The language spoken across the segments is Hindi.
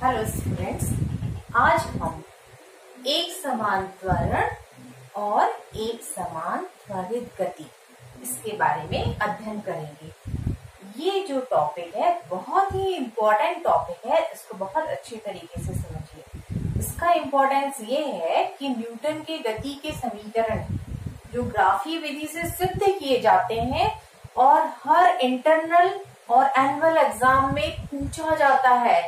हेलो स्टूडेंट्स, आज हम एक समान त्वरण और एक समान त्वरित गति इसके बारे में अध्ययन करेंगे। ये जो टॉपिक है बहुत ही इम्पोर्टेंट टॉपिक है, इसको बहुत अच्छे तरीके से समझिए। इसका इम्पोर्टेंस ये है कि न्यूटन के गति के समीकरण जो ग्राफीय विधि से सिद्ध किए जाते हैं और हर इंटरनल और एनुअल एग्जाम में पूछा जाता है।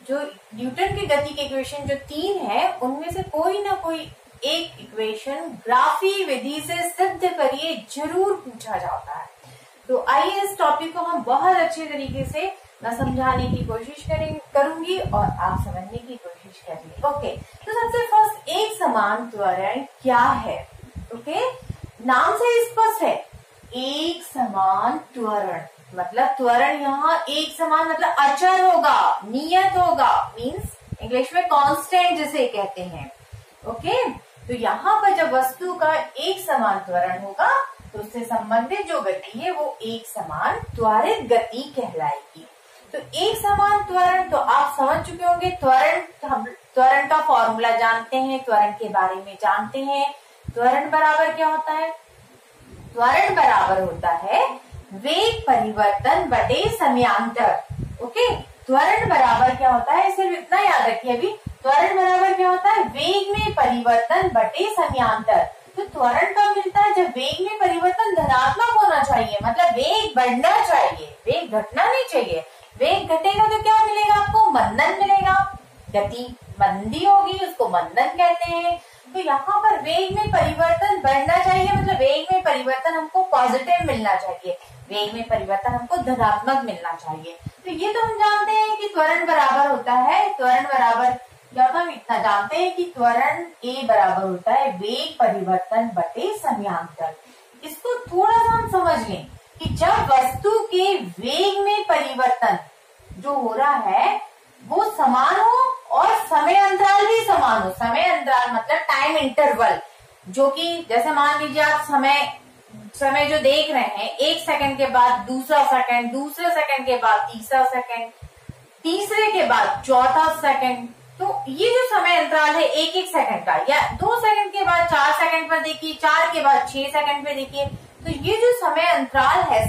जो न्यूटन की गति के इक्वेशन जो 3 है उनमें से कोई ना कोई एक इक्वेशन ग्राफीय विधि से सिद्ध करिए जरूर पूछा जाता है। तो आइए इस टॉपिक को हम बहुत अच्छे तरीके से मैं समझाने की कोशिश करूंगी और आप समझने की कोशिश करिए। ओके, तो सबसे फर्स्ट एक समान त्वरण क्या है? ओके, नाम से स्पष्ट है, एक समान त्वरण मतलब त्वरण यहाँ एक समान मतलब अचर होगा, नियत होगा, मीन्स इंग्लिश में कांस्टेंट जिसे कहते हैं। ओके, तो यहाँ पर जब वस्तु का एक समान त्वरण होगा तो उससे संबंधित जो गति है वो एक समान त्वरित गति कहलाएगी। तो एक समान त्वरण तो आप समझ चुके होंगे। त्वरण का फॉर्मूला जानते हैं, त्वरण के बारे में जानते हैं। त्वरण बराबर क्या होता है? त्वरण बराबर होता है वेग परिवर्तन बटे समयांतर। ओके, त्वरण बराबर क्या होता है, सिर्फ इतना याद रखिए अभी। त्वरण बराबर क्या होता है? वेग में परिवर्तन बटे समयांतर। तो त्वरण कब मिलता है? जब वेग में परिवर्तन धनात्मक होना चाहिए, मतलब वेग बढ़ना चाहिए, वेग घटना नहीं चाहिए। वेग घटेगा तो क्या मिलेगा आपको? मंदन मिलेगा, गति मंदी होगी, उसको मंदन कहते हैं। तो यहाँ पर वेग में परिवर्तन बढ़ना चाहिए, मतलब वेग में परिवर्तन हमको पॉजिटिव मिलना चाहिए, वेग में परिवर्तन हमको धनात्मक मिलना चाहिए। तो ये तो हम जानते हैं कि त्वरण बराबर होता है, त्वरण बराबर क्या होता है, हम इतना जानते हैं कि त्वरण ए बराबर होता है वेग परिवर्तन बटे समयांतर। इसको थोड़ा सा हम समझ लें कि जब वस्तु के वेग में परिवर्तन जो हो रहा है वो समान हो और समय अंतराल भी समान हो। समय अंतराल मतलब टाइम इंटरवल, जो कि जैसे मान लीजिए आप समय जो देख रहे हैं, 1 सेकंड के बाद दूसरा सेकंड, दूसरे सेकंड के बाद तीसरा सेकंड, तीसरे के बाद चौथा सेकंड। तो ये जो समय अंतराल है 1-1 सेकंड का, या 2 सेकंड के बाद 4 सेकंड पर देखिए, 4 के बाद 6 सेकंड पे देखिए। तो ये जो समय अंतराल है,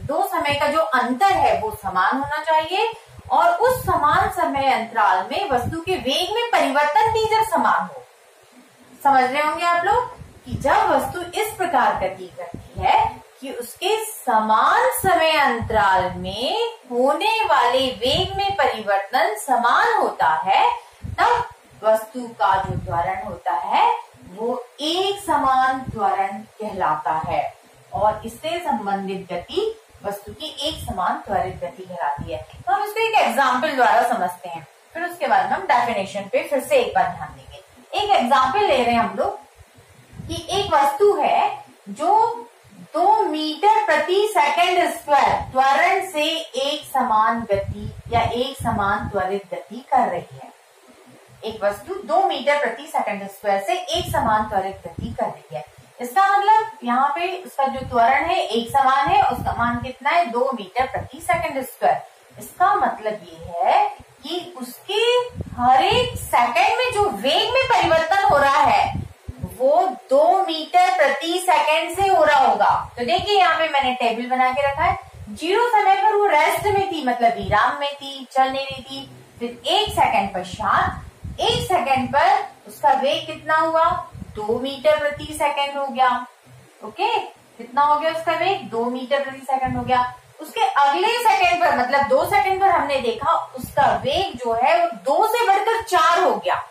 दो समय का जो अंतर है वो समान होना चाहिए और उस समान समय अंतराल में वस्तु के वेग में परिवर्तन भी जब समान हो। समझ रहे होंगे आप लोग कि जब वस्तु इस प्रकार गति करती है कि उसके समान समय अंतराल में होने वाले वेग में परिवर्तन समान होता है, तब वस्तु का जो त्वरण होता है वो एक समान त्वरण कहलाता है और इससे संबंधित गति वस्तु की एक समान त्वरित गति कहलाती है। तो हम इसको एक एग्जाम्पल द्वारा समझते हैं, फिर उसके बाद हम डेफिनेशन पे फिर से एक बार ध्यान देंगे। एक एग्जाम्पल ले रहे हैं हम लोग कि एक वस्तु है जो 2 मीटर प्रति सेकंड स्क्वायर त्वरण से एक समान गति या एक समान त्वरित गति कर रही है। एक वस्तु 2 मीटर प्रति सेकंड स्क्वायर से एक समान त्वरित गति कर रही है। इसका मतलब यहाँ पे उसका जो त्वरण है एक समान है, उसका मान कितना है? 2 मीटर प्रति सेकंड स्क्वायर। इसका मतलब ये है कि उसके हर एक सेकंड में जो वेग में परिवर्तन हो रहा है वो 2 मीटर प्रति सेकंड से हो रहा होगा। तो देखिए यहाँ पे मैंने टेबल बना के रखा है। 0 समय पर वो रेस्ट में थी, मतलब विराम में थी, चल नहीं रही थी। फिर 1 सेकंड पश्चात 1 सेकंड पर उसका वेग कितना हुआ? 2 मीटर प्रति सेकंड हो गया। ओके, कितना हो गया उसका वेग? 2 मीटर प्रति सेकंड हो गया। उसके अगले सेकंड पर मतलब 2 सेकंड पर हमने देखा उसका वेग जो है वो 2 से बढ़कर 4 हो गया।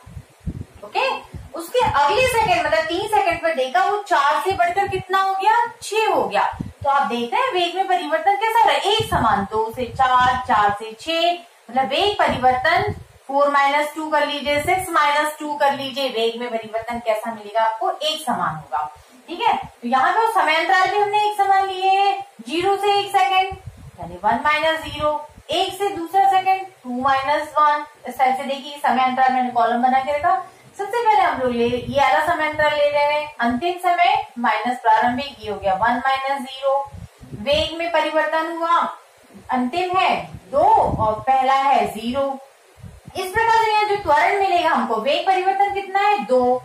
ओके, उसके अगले सेकंड मतलब 3 सेकंड पर देखा वो 4 से बढ़कर कितना हो गया? 6 हो गया। तो आप देख रहे हैं वेग में परिवर्तन कैसा रहा? एक समान, 2 से 4, 4 से 6, मतलब वेग परिवर्तन 4 - 2 कर लीजिए, 6 - 2 कर लीजिए, वेग में परिवर्तन कैसा मिलेगा आपको? एक समान होगा। ठीक है, तो यहाँ पे समय अंतराल भी हमने एक समान लिए हैं, 0 से 1 सेकंड यानी 1 - 0, 1 से दूसरा सेकंड 2 - 1। इस टाइप से देखिए समय अंतराल मैंने कॉलम बना के रखा। सबसे पहले हम लोग ये वाला समय अंतराल ले रहे हैं, अंतिम समय माइनस प्रारंभिक, ये हो गया 1 - 0। वेग में परिवर्तन हुआ, अंतिम है 2 और पहला है 0। इस प्रकार से यहाँ जो त्वरण मिलेगा हमको, वेग परिवर्तन कितना है 2,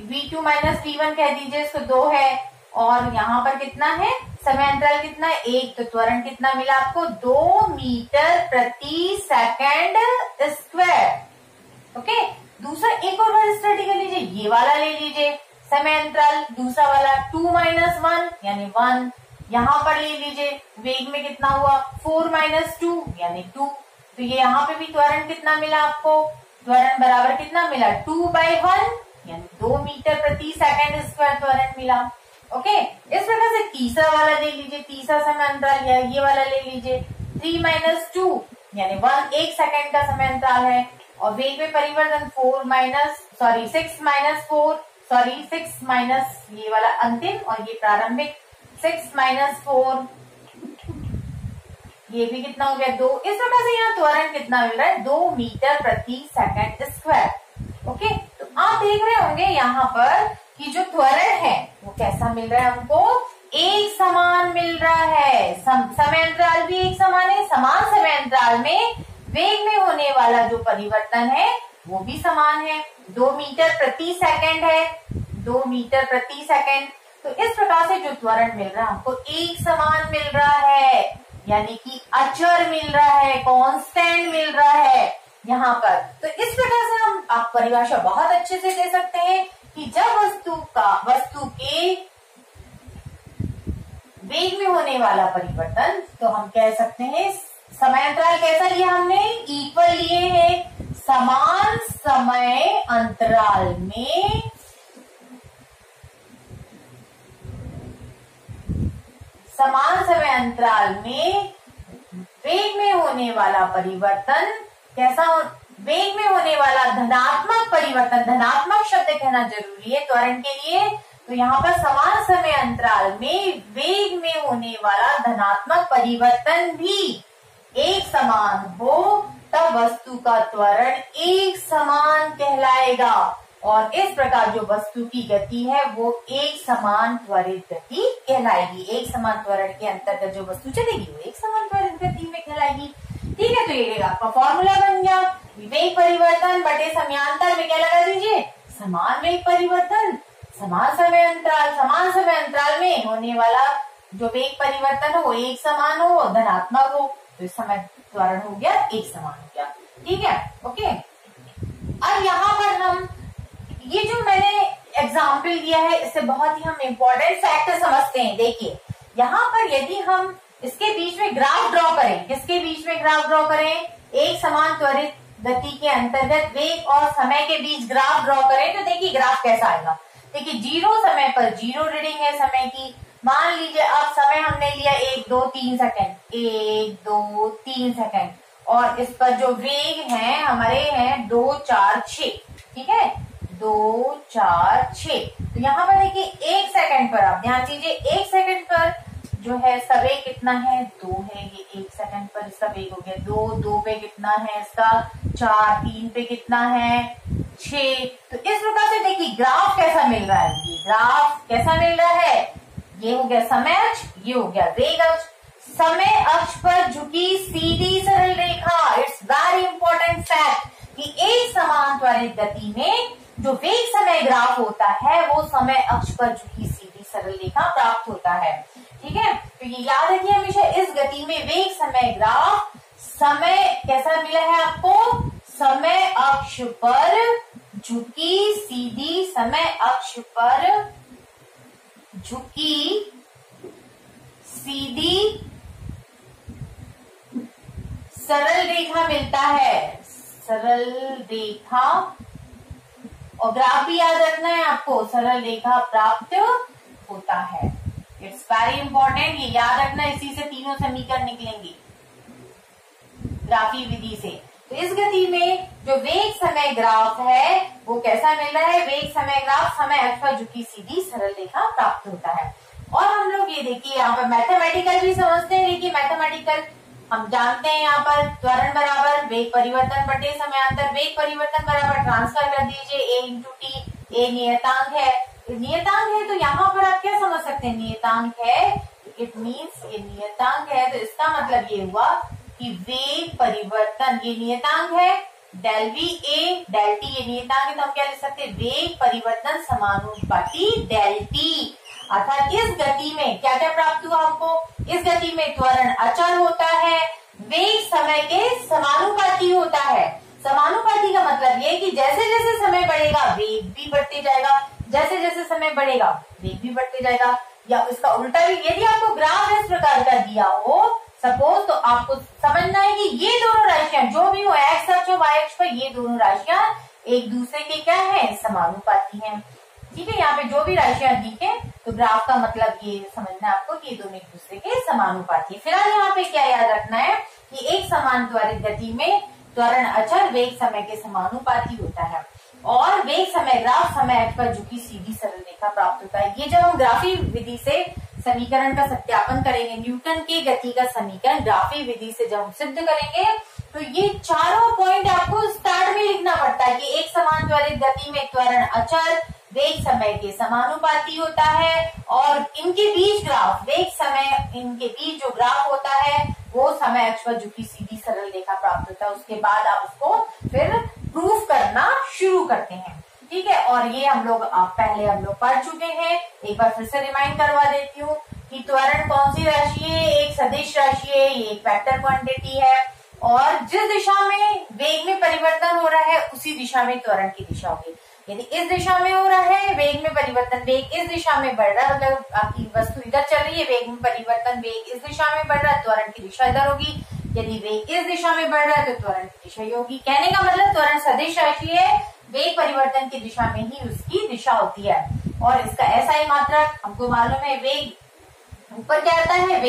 v2 माइनस v1 कह दीजिए इसको 2 है, और यहाँ पर कितना है समय अंतराल कितना है 1, तो त्वरण कितना मिला आपको 2 मीटर प्रति सेकंड स्क्वायर। ओके, दूसरा एक और बार स्टडी कर लीजिए, ये वाला ले लीजिए समय अंतराल, दूसरा वाला 2 माइनस 1 यानी 1, यहाँ पर ले लीजिए वेग में कितना हुआ 4 माइनस 2 यानी 2, तो ये यहाँ पे भी त्वरण कितना मिला आपको, त्वरण बराबर कितना मिला 2/1 यानी 2 मीटर प्रति सेकंड स्क्वायर त्वरण मिला। ओके, इस प्रकार से तीसरा वाला ले लीजिए, तीसरा समय अंतराल या ये वाला ले लीजिए 3 माइनस 2 यानी 1 सेकंड का समय अंतराल है, और वेग में परिवर्तन 6 माइनस ये वाला अंतिम और ये प्रारंभिक 6 माइनस 4 ये भी कितना हो गया 2। इस प्रकार से यहाँ त्वरण कितना मिल रहा है 2 मीटर प्रति सेकंड स्क्वायर। ओके, तो आप देख रहे होंगे यहाँ पर कि जो त्वरण है वो कैसा मिल रहा है हमको, एक समान मिल रहा है, समय अंतराल भी एक समान है, समान समय अंतराल में वेग में होने वाला जो परिवर्तन है वो भी समान है, 2 मीटर प्रति सेकंड है, 2 मीटर प्रति सेकंड। तो इस प्रकार से जो त्वरण मिल रहा है हमको एक समान मिल रहा है, यानी कि अचर मिल रहा है, कांस्टेंट मिल रहा है यहाँ पर। तो इस प्रकार से हम आप परिभाषा बहुत अच्छे से दे सकते हैं कि जब वस्तु के वेग में होने वाला परिवर्तन, तो हम कह सकते हैं समय अंतराल कैसा लिया हमने, इक्वल लिए हैं, समान समय अंतराल में वेग में होने वाला परिवर्तन कैसा, वेग में होने वाला धनात्मक परिवर्तन, धनात्मक शब्द कहना जरूरी है त्वरण के लिए, तो यहाँ पर समान समय अंतराल में वेग में होने वाला धनात्मक परिवर्तन भी एक समान हो, तब वस्तु का त्वरण एक समान कहलाएगा, और इस प्रकार जो वस्तु की गति है वो एक समान त्वरित गति कहलाएगी। एक समान त्वरण के अंतर्गत जो वस्तु चलेगी वो एक समान त्वरित गति में कहलाएगी। ठीक है, तो ये आपका फॉर्मूला बन गया, वेग परिवर्तन बटे समयांतर में क्या लगा दीजिए, समान वेग परिवर्तन, समान समय अंतराल में होने वाला जो वेग परिवर्तन हो वो एक समान हो, धनात्मक हो, तो इस समय त्वरण हो गया एक समान हो गया। ठीक है, ओके। अब यहाँ पर हम ये जो मैंने एग्जाम्पल दिया है इससे बहुत ही हम इम्पोर्टेंट फैक्टर समझते हैं। देखिए यहाँ पर यदि हम इसके बीच में ग्राफ ड्रॉ करें, किसके बीच में ग्राफ ड्रॉ करें, एक समान त्वरित गति के अंतर्गत वेग और समय के बीच ग्राफ ड्रॉ करें, तो देखिए ग्राफ कैसा आएगा। देखिए 0 समय पर 0 रीडिंग है समय की, मान लीजिए अब समय हमने लिया 1 2 3 सेकंड, 1 2 3 सेकंड, और इस पर जो वेग है हमारे हैं 2 4 6, ठीक है 2 4 6। तो यहाँ पर देखिए 1 सेकंड पर आप ध्यान दीजिए, 1 सेकंड पर जो है इसका वेग कितना है 2 है, ये 1 सेकंड पर इसका वेग हो गया 2 पे कितना है इसका 4, 3 पे कितना है 6। तो इस प्रकार से देखिए ग्राफ कैसा मिल रहा है, ये ग्राफ कैसा मिल रहा है, ये हो गया समय अक्ष, ये हो गया वेग अक्ष। समय अक्ष पर झुकी सीधी सरल रेखा, इट्स वेरी इंपॉर्टेंट फैक्ट कि एक समान त्वरित गति में जो वेग समय ग्राफ होता है वो समय अक्ष पर झुकी सीधी सरल रेखा प्राप्त होता है। ठीक है, तो ये याद रखिए हमेशा, इस गति में वेग समय ग्राफ समय कैसा मिला है आपको, समय अक्ष पर झुकी सीधी, समय अक्ष पर झुकी सीधी सरल रेखा मिलता है, सरल रेखा, और ग्राफ भी याद रखना है आपको, सरल रेखा प्राप्त होता है। इट्स वेरी इंपॉर्टेंट, ये याद रखना, इसी से तीनों समीकरण निकलेंगे ग्राफी विधि से। तो इस गति में जो वेग समय ग्राफ है वो कैसा मिल रहा है, वेग समय ग्राफ समय अक्ष पर झुकी सीधी सरल रेखा प्राप्त होता है। और हम लोग ये देखिए यहाँ पर मैथमेटिकल भी समझते हैं। देखिए मैथमेटिकल हम जानते हैं, यहाँ पर त्वरण बराबर वेग परिवर्तन बटे समयांतर, वेग परिवर्तन बराबर ट्रांसफर कर दीजिए a इंटू टी, a नियतांक है, नियतांक है तो यहाँ पर आप क्या समझ सकते हैं, नियतांक है इट मीन्स ये नियतांक है, तो इसका मतलब ये हुआ कि वेग परिवर्तन, ये नियतांक है del V a del T, ये नियतांक है तो हम क्या लिख सकते हैं, वेग परिवर्तन समानुपाती डेल टी। अर्थात इस गति में क्या क्या प्राप्त हुआ हमको, इस गति में त्वरण अचर होता है, वेग समय के समानुपाती होता है। समानुपाती का मतलब ये कि जैसे जैसे समय बढ़ेगा वेग भी बढ़ते जाएगा, जैसे जैसे समय बढ़ेगा वेग भी बढ़ते जाएगा। या इसका उल्टा भी, यदि आपको ग्राफ इस प्रकार का दिया हो सपोज, तो आपको समझना है कि ये दोनों राशियां जो भी हो, एक्स अक्ष और वाई अक्ष पर, ये दोनों राशियां एक दूसरे के क्या है, समानुपाती हैं। ठीक है, यहाँ पे जो भी राशियां दिखे तो ग्राफ का मतलब ये समझना है आपको कि ये दोनों एक दूसरे के समानुपाती है। फिलहाल यहाँ पे क्या याद रखना है कि एक समान त्वरित गति में त्वरण अचर वेग समय के समानुपाती होता है और वेग समय ग्राफ समय अक्ष पर झुकी सीधी सरल रेखा प्राप्त होता है। ये जब हम ग्राफी विधि से समीकरण का सत्यापन करेंगे, न्यूटन की गति का समीकरण ग्राफी विधि से जब हम सिद्ध करेंगे, तो ये चारों पॉइंट आपको स्टार्ट में लिखना पड़ता है कि एक समान त्वरित गति में त्वरण अचर वेग समय के समानुपाती होता है और इनके बीच ग्राफ, वेग समय इनके बीच जो ग्राफ होता है वो समय अक्ष पर झुकी सीधी सरल रेखा प्राप्त होता है। उसके बाद आप उसको फिर प्रूफ करना शुरू करते हैं। ठीक है, और ये हम लोग पहले पढ़ चुके हैं, एक बार फिर से रिमाइंड करवा देती हूँ कि त्वरण कौन सी राशि है, एक सदिश राशि है, ये एक वेक्टर क्वांटिटी है और जिस दिशा में वेग में परिवर्तन हो रहा है उसी दिशा में त्वरण की दिशा होगी। यदि इस दिशा में हो रहा है वेग में परिवर्तन, वेग इस दिशा में बढ़ रहा है, मतलब आपकी वस्तु इधर चल रही है, वेग में परिवर्तन, वेग इस दिशा में बढ़ रहा है, त्वरण की दिशा इधर होगी। यदि वेग इस दिशा में बढ़ रहा है तो त्वरण की दिशा ये होगी। कहने का मतलब त्वरण सदिश राशि है, वेग परिवर्तन की दिशा में ही उसकी दिशा होती है। और इसका SI मात्रक हमको मालूम है, वेग ऊपर क्या आता है,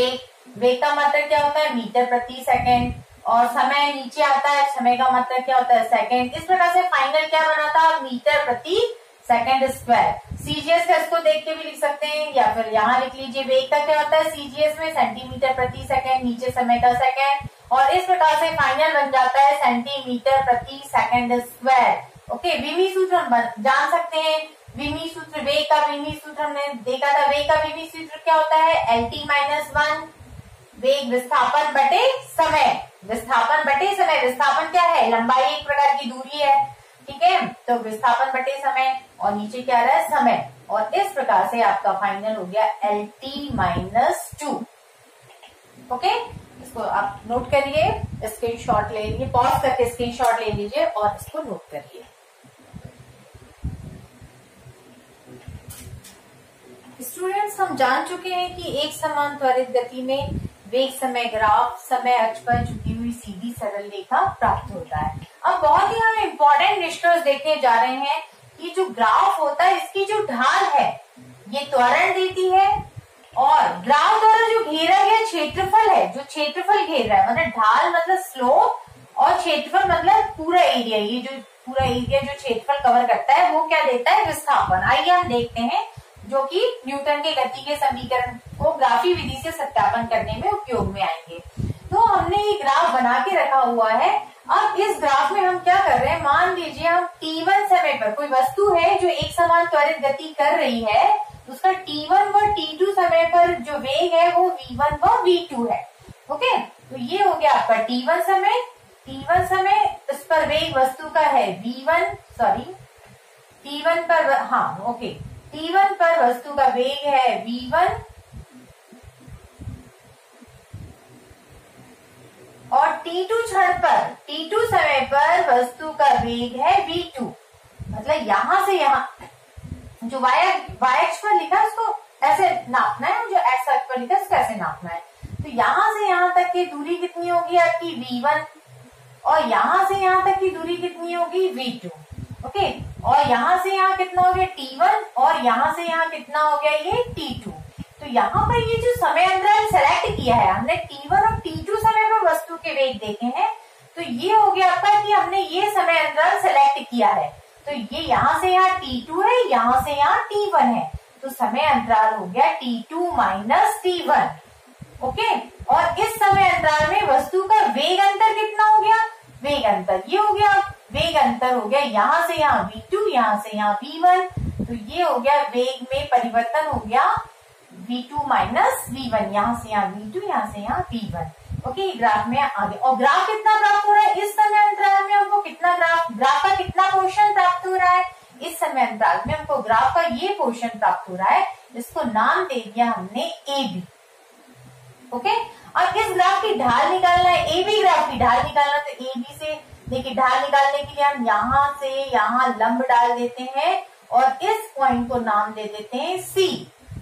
वेग का मात्रक क्या होता है, मीटर प्रति सेकेंड, और समय नीचे आता है, समय का मात्रक क्या होता है, सेकंड। इस प्रकार से फाइनल क्या बना था, मीटर प्रति सेकंड स्क्वायर। सीजीएस का इसको देख के भी लिख सकते हैं या फिर यहाँ लिख लीजिए, वेग का क्या होता है सीजीएस में, सेंटीमीटर प्रति सेकंड, नीचे समय का सेकंड, और इस प्रकार से फाइनल बन जाता है सेंटीमीटर प्रति सेकंड स्क्वायर। ओके, विमी सूत्र हम जान सकते हैं, विमी सूत्र, वेग का विमी सूत्र हमने देखा था, वेग का विमी सूत्र क्या होता है, LT-1 वेग विस्थापन बटे समय, विस्थापन बटे समय। विस्थापन क्या है, लंबाई एक प्रकार की दूरी है, ठीक है, तो विस्थापन बटे समय और नीचे क्या रहा है, समय, और इस प्रकार से आपका फाइनल हो गया LT-2। ओके, इसको आप नोट करिए, स्क्रीनशॉट ले लीजिए, पॉज करके स्क्रीनशॉट ले लीजिए और इसको नोट करिए। स्टूडेंट्स, हम जान चुके हैं कि एक समान त्वरित गति में वेग समय ग्राफ समय अक्ष पर झुकी हुई सीधी सरल रेखा प्राप्त होता है। अब बहुत ही हम इम्पोर्टेंट निष्कर्ष देखने जा रहे हैं कि जो ग्राफ होता है इसकी जो ढाल है ये त्वरण देती है, और ग्राफ द्वारा जो घेरा गया क्षेत्रफल है, जो क्षेत्रफल घेर रहा है, मतलब ढाल मतलब स्लोप और क्षेत्रफल मतलब पूरा एरिया, ये जो पूरा एरिया जो क्षेत्रफल कवर करता है वो क्या देता है, विस्थापन। आइए हम देखते हैं, जो कि न्यूटन के गति के समीकरण को ग्राफी विधि से सत्यापन करने में उपयोग में आएंगे। तो हमने ये ग्राफ बना के रखा हुआ है। अब इस ग्राफ में हम क्या कर रहे हैं, मान लीजिए हम t1 समय पर कोई वस्तु है जो एक समान त्वरित गति कर रही है, उसका t1 व t2 समय पर जो वेग है वो v1 व v2 है। ओके, तो ये हो गया आपका t1 समय, इस पर वेग वस्तु का है t1 पर, हाँ ओके, t1 पर वस्तु का वेग है v1 और t2 क्षण पर, t2 समय पर वस्तु का वेग है v2। मतलब यहां से यहां जो y अक्ष पर लिखा है उसको ऐसे नापना है, जो x अक्ष पर लिखा है उसको ऐसे नापना है। तो यहां से यहां तक की दूरी कितनी होगी आपकी v1, और यहां से यहां तक की दूरी कितनी होगी v2। ओके, और यहां से यहां कितना हो गया t1, और यहां से यहां कितना हो गया ये t2। तो यहाँ पर ये जो समय अंतराल सेलेक्ट किया है हमने, t1 और t2 समय पर वस्तु के वेग देखे हैं, तो ये हो गया आपका कि हमने ये समय अंतराल सेलेक्ट किया है। तो ये यहाँ से यहाँ t2 है, यहाँ से यहाँ t1 है, तो समय अंतराल हो गया t2 माइनस t1। ओके, और इस समय अंतराल में वस्तु का वेग अंतर कितना हो गया, वेग अंतर ये हो गया, वेग अंतर हो गया यहाँ से यहाँ v2, यहाँ से यहाँ v1, तो ये हो गया वेग में परिवर्तन हो गया v2 माइनस v1, यहाँ से यहाँ v2, यहाँ से यहाँ v1। ओके, ग्राफ में आगे, और ग्राफ कितना प्राप्त हो रहा है, इस समय अंतराल में हमको कितना अंतराल में हमको ग्राफ का ये पोर्शन प्राप्त हो रहा है, इसको नाम दे दिया हमने ए बी। ओके, और इस ग्राफ की ढाल निकालना है, ए बी ग्राफ की ढाल निकालना, तो ए बी से देखिए ढाल निकालने के लिए हम यहां से यहां लंब डाल देते हैं और इस पॉइंट को नाम दे देते हैं सी।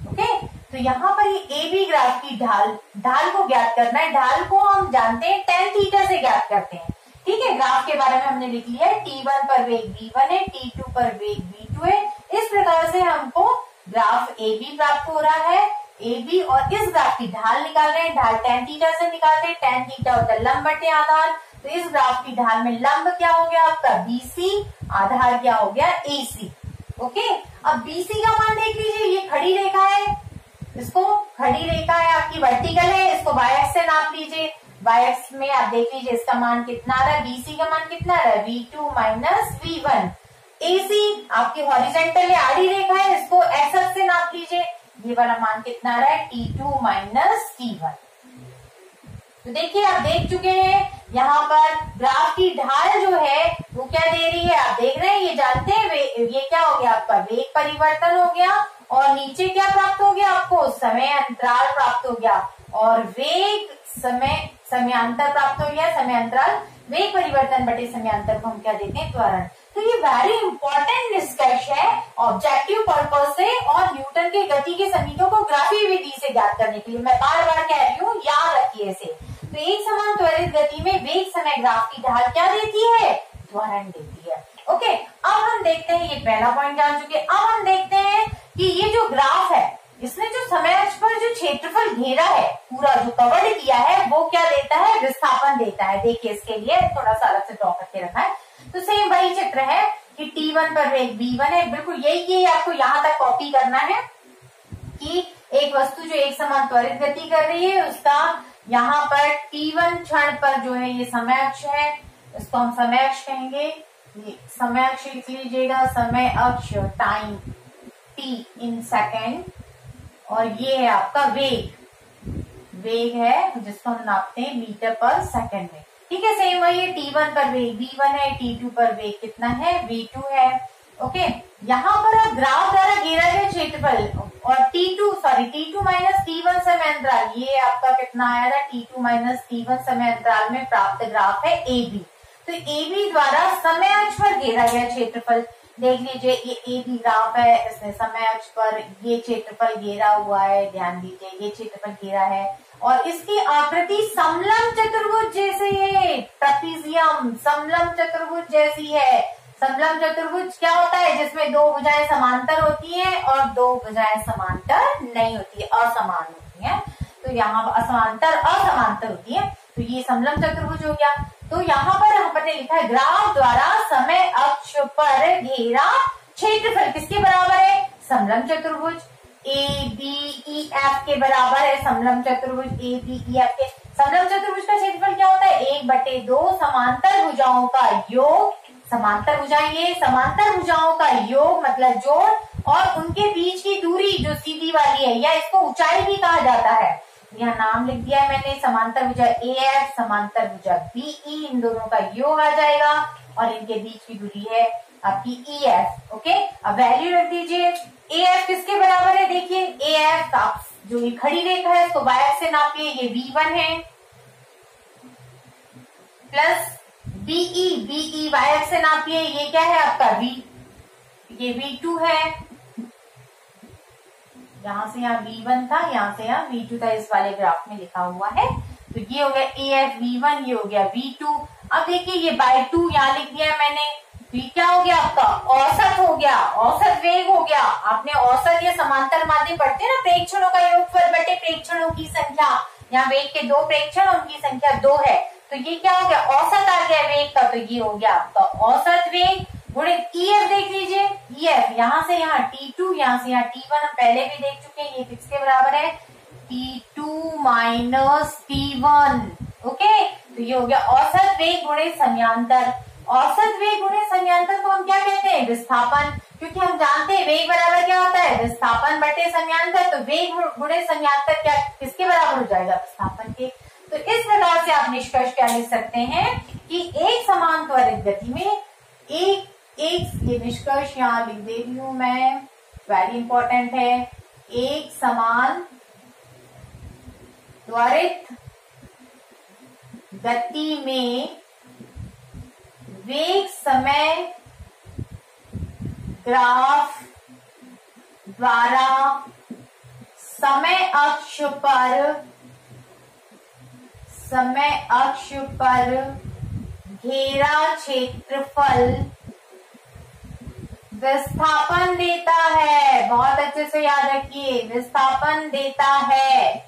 ओके, तो यहाँ पर ये ए बी ग्राफ की ढाल को ज्ञात करना है। ढाल को हम जानते हैं tan थीटा से ज्ञात करते हैं। ठीक है, ग्राफ के बारे में हमने लिख लिया है, T1 पर वेग v1 है, T2 पर वेग v2 है। इस प्रकार से हमको ग्राफ ए बी प्राप्त हो रहा है, ए बी, और इस ग्राफ की ढाल निकाल रहे हैं। ढाल tan थीटा से निकालते हैं, tan थीटा होता है लंब बटे आधार। तो इस ग्राफ की ढाल में लंब क्या हो गया आपका BC, आधार क्या हो गया AC। ओके, अब BC का मान देख लीजिए, ये खड़ी रेखा है, इसको खड़ी रेखा है आपकी वर्टिकल है, इसको y एक्स से नाप लीजिए। y एक्स में आप देख लीजिए इसका मान कितना आ रहा है, BC का मान कितना आ रहा है, V2 माइनस V1। AC आपकी हॉरिजेंटल है, आड़ी रेखा है, इसको x एक्स से नाप लीजिए, ये वाला मान कितना आ रहा है, T2 माइनस T1। तो देखिए आप देख चुके हैं यहाँ पर ग्राफ की ढाल जो है वो क्या दे रही है, आप देख रहे हैं, ये जानते हैं ये क्या हो गया आपका वेग परिवर्तन हो गया, और नीचे क्या प्राप्त हो गया आपको, समय अंतराल प्राप्त हो गया, और वेग समयांतर प्राप्त हो गया। समय अंतराल वेग परिवर्तन बटे समयांतर को हम क्या देते हैं, त्वरण। तो ये वेरी इंपॉर्टेंट निष्कर्ष है ऑब्जेक्टिव पर्पज से और न्यूटन के गति के समीकरण को ग्राफीय विधि से ज्ञात करने के लिए। मैं बार बार कह रही हूँ, याद रखिए इसे। तो एक समान त्वरित गति में वेग समय ग्राफ की ढाल क्या देती है, त्वरण देती है। ओके, अब हम देखते हैं, ये पहला पॉइंट जान चुके। अब हम देखते हैं कि ये जो ग्राफ है, इसने जो समय अक्ष पर जो क्षेत्रफल घेरा है, पूरा जो कवर्ड किया है, वो क्या देता है, विस्थापन देता है। देखिए इसके लिए थोड़ा सा अलग से ड्रॉ करके रखा है। तो सेम वही चित्र है कि T1 पर वेग v1 है, बिल्कुल यही आपको यहाँ तक कॉपी करना है कि एक वस्तु जो एक समान त्वरित गति कर रही है, उसका यहाँ पर T1 क्षण पर जो है ये समय अक्ष है, इसको हम समय अक्ष कहेंगे। ये समय अक्ष लिख लीजिएगा, समय अक्ष टाइम T इन सेकेंड, और ये है आपका वेग है जिसको हम नापते हैं मीटर पर सेकेंड में। ठीक है, सेम वही है, T1 पर वेग v1 है, T2 पर वेग कितना है, v2 है। ओके, यहाँ पर ग्राफ द्वारा घेरा गया क्षेत्रफल और T2 माइनस T1 समय अंतराल, ये आपका कितना आया था, T2 माइनस T1 समय अंतराल में प्राप्त ग्राफ है AB। तो AB द्वारा समय अक्ष पर घेरा गया क्षेत्रफल देख लीजिए, ये AB ग्राफ है, इसने समय अक्ष पर ये क्षेत्रफल घेरा हुआ है, ध्यान दीजिए ये क्षेत्रफल घेरा है, और इसकी आकृति समलंब चतुर्भुज जैसे है, ट्रपीजियम समलंब चतुर्भुज जैसी है। समलंब चतुर्भुज क्या होता है, जिसमें दो भुजाएं समांतर होती हैं और दो भुजाएं समांतर नहीं होती है, असमान होती हैं। तो यहाँ असमांतर होती है, तो ये समलंब चतुर्भुज हो गया। तो यहाँ पर हमने लिखा है ग्राफ द्वारा समय अक्ष पर घेरा क्षेत्रफल किसके बराबर है, समलंब चतुर्भुज ABEF के बराबर है। समलंब चतुर्भुज ABEF के, समलंब चतुर्भुज का क्षेत्रफल क्या होता है, 1/2 समांतर भुजाओं का योग, समांतर भुजाएं, ये समांतर भुजाओं का योग मतलब जोड़, और उनके बीच की दूरी जो सीधी वाली है, या इसको ऊंचाई भी कहा जाता है। यहाँ नाम लिख दिया है मैंने, समांतर भुजा AF, समांतर भुजा BE, इन दोनों का योग आ जाएगा, और इनके बीच की दूरी है आपकी EF। ओके, अब वैल्यू रख दीजिए। AF किसके बराबर है, देखिए AF आप जो ये खड़ी रेखा है इसको y एक्स से नापिए, ये V1 है, प्लस BE y एक्स से नापिए, ये क्या है आपका ये V2 है। यहाँ से यहाँ V1 था, यहाँ से यहाँ V2 था, इस वाले ग्राफ में लिखा हुआ है। तो ये हो गया AF V1, ये हो गया V2। अब देखिए ये बाय 2 यहाँ लिख दिया मैंने, तो ये क्या हो गया आपका औसत हो गया, औसत वेग हो गया। आपने औसत या समांतर माध्य पढ़ते हैं ना, प्रेक्षणों का योगफल बटे प्रेक्षणों की संख्या, यहाँ वेग के 2 प्रेक्षण, उनकी संख्या 2 है, तो ये क्या हो गया, औसत आ गया वेग का। तो ये हो गया आपका औसत वेग गुणित EF देख लीजिए, EF यहाँ से यहाँ T2, यहाँ से यहाँ T1, हम पहले भी देख चुके हैं, ये किसके बराबर है, T2 माइनस T1। ओके, तो ये हो गया औसत वेग गुणित समयांतर। औसत वेग गुणित समयांतर को हम क्या कहते हैं, विस्थापन, क्योंकि हम जानते हैं वेग बराबर क्या होता है, विस्थापन बटे समयांतर। तो वेग गुणित समयांतर क्या किसके बराबर हो जाएगा, विस्थापन के। तो इस प्रकार से आप निष्कर्ष क्या लिख सकते हैं कि एक समान त्वरित गति में एक ये निष्कर्ष यहाँ लिख दे रही हूं मैं, वेरी इंपॉर्टेंट है। एक समान त्वरित गति में वेग समय ग्राफ द्वारा समय अक्ष पर घेरा क्षेत्रफल विस्थापन देता है। बहुत अच्छे से याद रखिए, विस्थापन देता है।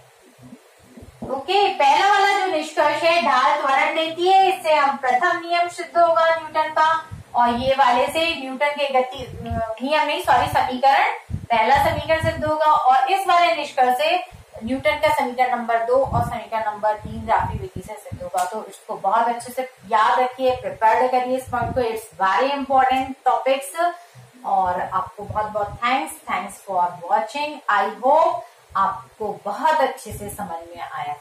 ओके, पहला वाला जो निष्कर्ष है, ढाल त्वरण देती है, इससे हम प्रथम नियम सिद्ध होगा न्यूटन का, और ये वाले से न्यूटन के गति नियम नहीं, सॉरी, समीकरण, पहला समीकरण सिद्ध होगा, और इस वाले निष्कर्ष से न्यूटन का समीकरण नंबर 2 और समीकरण नंबर 3 ग्राफी विधि से सिद्ध होगा। तो इसको बहुत अच्छे से याद रखिए, प्रिपेयर करिए इस पॉइंट को, इट्स वेरी इंपॉर्टेंट टॉपिक्स। और आपको बहुत बहुत thanks for watching. I hope आपको बहुत अच्छे से समझ में आया।